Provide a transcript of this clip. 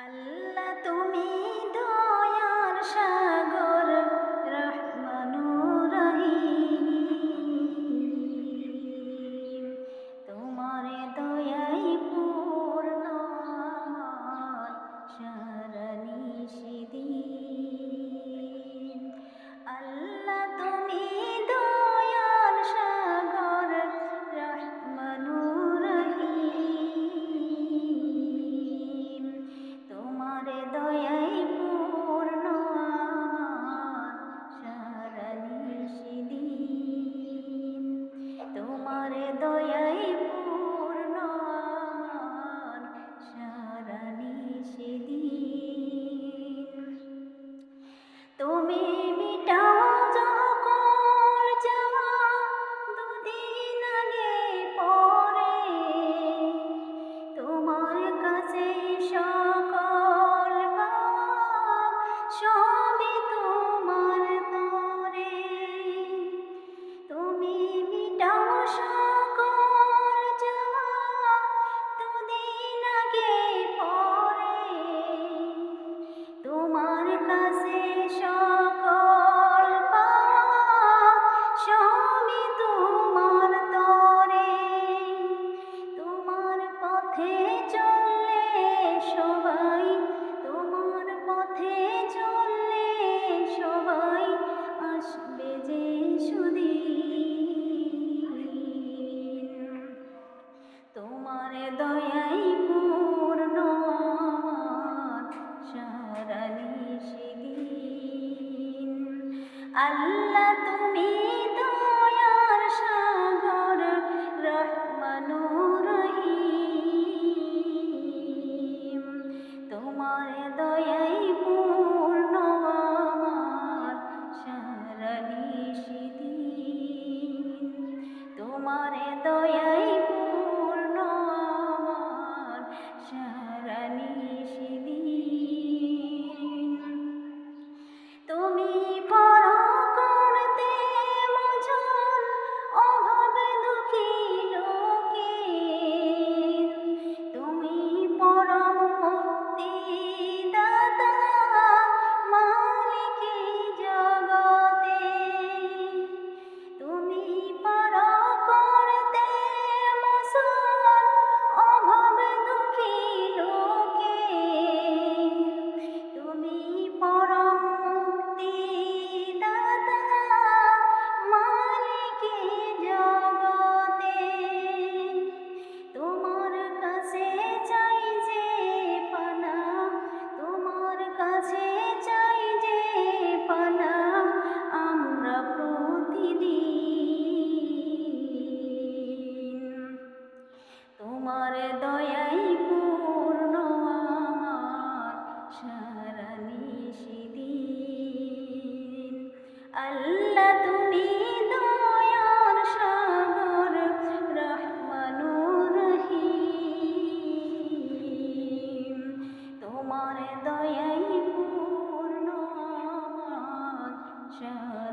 আল্লাহ তুমি দয়ার সাগর রহমানুর রহিম, তোমার দয়াই পূর্ণ আমার সারা নিশিদিন। আল্লাহ তুমি দয়ার সাগর রহমানুর রহিম, তোমার দয়াই পূর্ণ আমার সারা নিশিদিন। তোমার দয়াই পূর্ণ আমার সারা নিশিদিন। তুমি মিটাও সকল চাওয়া দুদিন আগে পরে, তোমার কাছে সকল পাওয়া সবই তোমার তরে। তুমি মিটাও সকল চাওয়া দুদিন আগে পরে, তোমার কাছে সকল পাওয়া সবই তোমার তরে। তোমার পথে চললে সবাই, তোমার পথে চললে সবাই আসবে যে সুদিন। তোমার দয়াই পূর্ণ আমার সারা নিশিদিন। আল্লাহ তুমি দয়ার সাগর রহমানুর রহিম, তোমার দয়াই পূর্ণ আমার সারা নিশিদিন। তোমার দয়াই পূর্ণ আমার সারা নিশিদিন। তুমি বড় করতে মজন অভাব দুঃখী লোকের, তুমি পরম মুক্তি দাতা মালিক জগতে। তুমি বড় করতে মজন অভাব দুঃখী লোকের, তুমি পরম মুক্তি দাতা মালিক জগতে। তোমার কাছে চাই যে পানা, তোমার কাছে চাই যে পানা আমরা প্রতিদিন। তোমার দয়াই পূর্ণ আমার সারা নিশিদিন। আল্লাহ তুমি দয়ার সাগর রহমানুর রহিম, তোমার দয়াই পূর্ণ আমার সারা